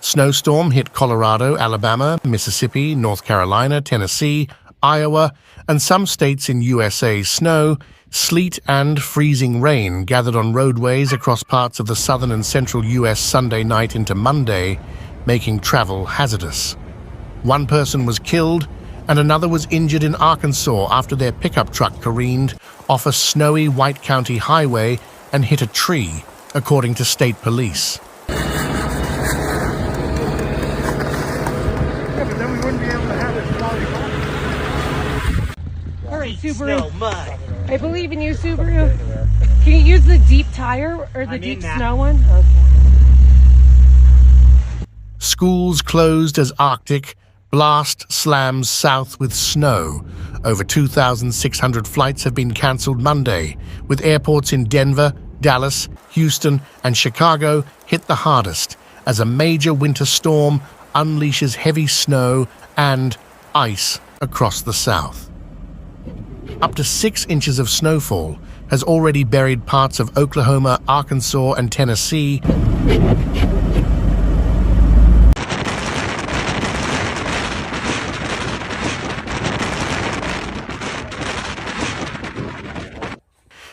Snowstorm hit Colorado, Alabama, Mississippi, North Carolina, Tennessee, Iowa, and some states in USA. Snow, sleet, and freezing rain gathered on roadways across parts of the southern and central U.S. Sunday night into Monday, making travel hazardous. One person was killed, and another was injured in Arkansas after their pickup truck careened off a snowy White County highway and hit a tree, according to state police. All right, Subaru. I believe in you, Subaru. Can you use the deep tire or the deep snow one? Okay. Schools closed as Arctic blast slams south with snow. Over 2,600 flights have been cancelled Monday, with airports in Denver, Dallas, Houston, and Chicago hit the hardest as a major winter storm unleashes heavy snow and ice across the south. Up to 6 inches of snowfall has already buried parts of Oklahoma, Arkansas, and Tennessee.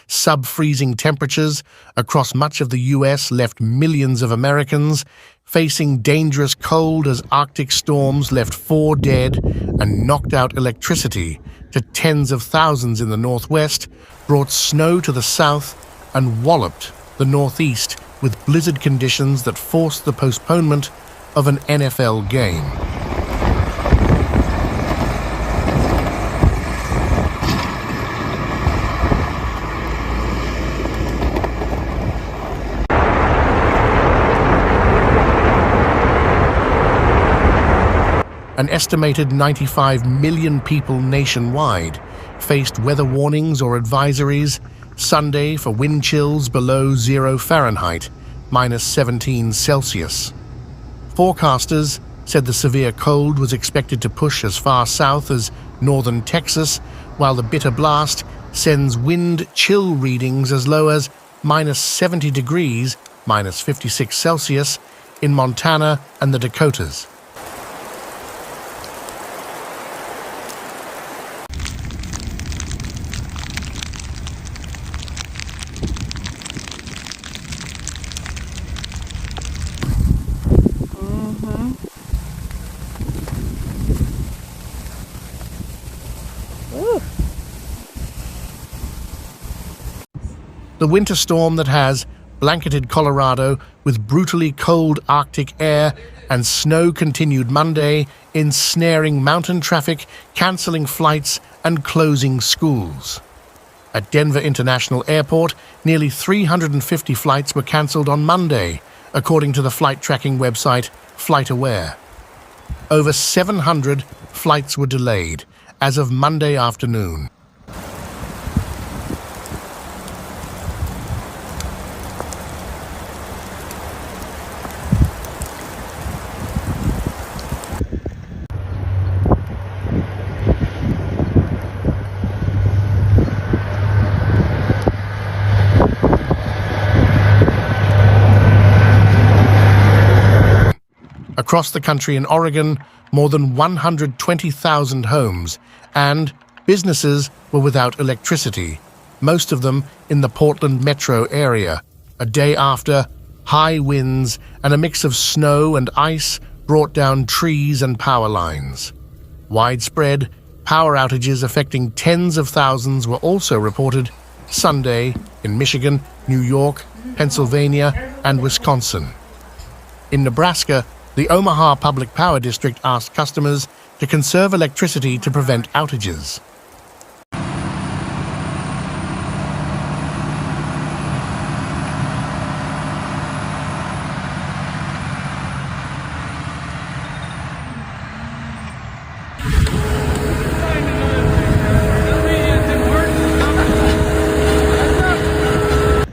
Sub-freezing temperatures across much of the U.S. left millions of Americans facing dangerous cold as Arctic storms left 4 dead and knocked out electricity to tens of thousands in the Northwest, brought snow to the south, and walloped the Northeast with blizzard conditions that forced the postponement of an NFL game. An estimated 95 million people nationwide faced weather warnings or advisories Sunday for wind chills below 0 Fahrenheit, minus 17 Celsius. Forecasters said the severe cold was expected to push as far south as northern Texas, while the bitter blast sends wind chill readings as low as minus 70 degrees, minus 56 Celsius, in Montana and the Dakotas. The winter storm that has blanketed Colorado with brutally cold Arctic air and snow continued Monday, ensnaring mountain traffic, cancelling flights, and closing schools. At Denver International Airport, nearly 350 flights were cancelled on Monday, according to the flight tracking website FlightAware. Over 700 flights were delayed as of Monday afternoon. Across the country in Oregon, more than 120,000 homes and businesses were without electricity, most of them in the Portland metro area, a day after high winds and a mix of snow and ice brought down trees and power lines. Widespread power outages affecting tens of thousands were also reported Sunday in Michigan, New York, Pennsylvania, and Wisconsin. In Nebraska, the Omaha Public Power District asked customers to conserve electricity to prevent outages.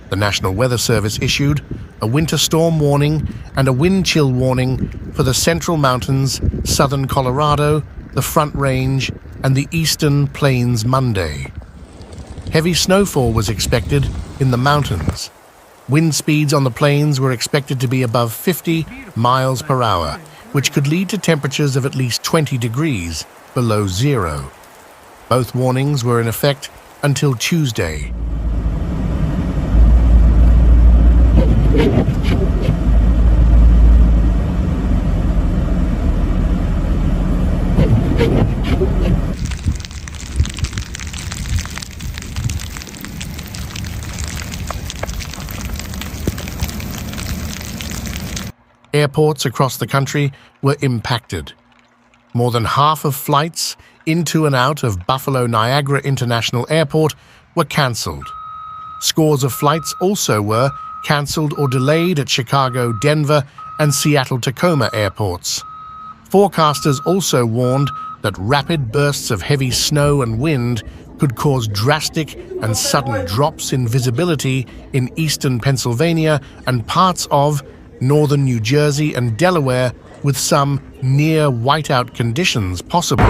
The National Weather Service issued a winter storm warning and a wind chill warning for the Central Mountains, southern Colorado, the Front Range, and the Eastern Plains Monday. Heavy snowfall was expected in the mountains. Wind speeds on the plains were expected to be above 50 miles per hour, which could lead to temperatures of at least 20 degrees below zero. Both warnings were in effect until Tuesday. Airports across the country were impacted. More than half of flights into and out of Buffalo Niagara International Airport were cancelled. Scores of flights also were cancelled or delayed at Chicago, Denver, and Seattle Tacoma airports. Forecasters also warned that rapid bursts of heavy snow and wind could cause drastic and sudden drops in visibility in eastern Pennsylvania and parts of northern New Jersey and Delaware, with some near whiteout conditions possible.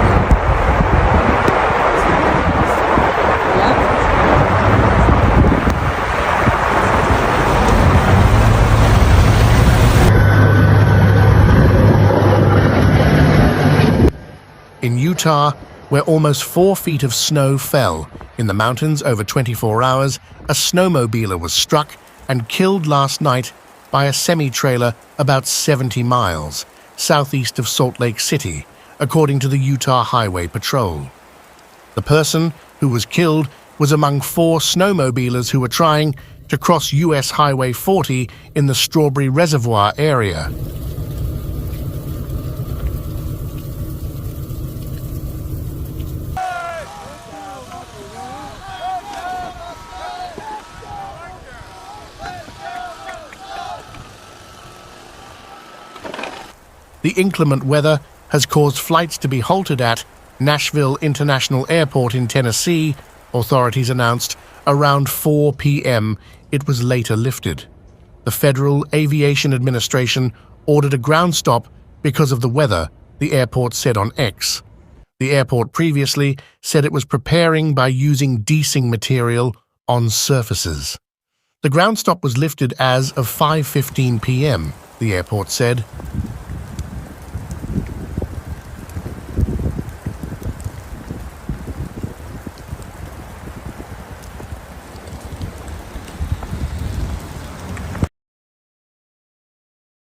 In Utah, where almost 4 feet of snow fell in the mountains over 24 hours, a snowmobiler was struck and killed last night by a semi-trailer about 70 miles southeast of Salt Lake City, according to the Utah Highway Patrol. The person who was killed was among 4 snowmobilers who were trying to cross US Highway 40 in the Strawberry Reservoir area. The inclement weather has caused flights to be halted at Nashville International Airport in Tennessee, authorities announced. Around 4 p.m. It was later lifted. The Federal Aviation Administration ordered a ground stop because of the weather, the airport said on X. The airport previously said it was preparing by using de-icing material on surfaces. The ground stop was lifted as of 5:15 p.m., the airport said.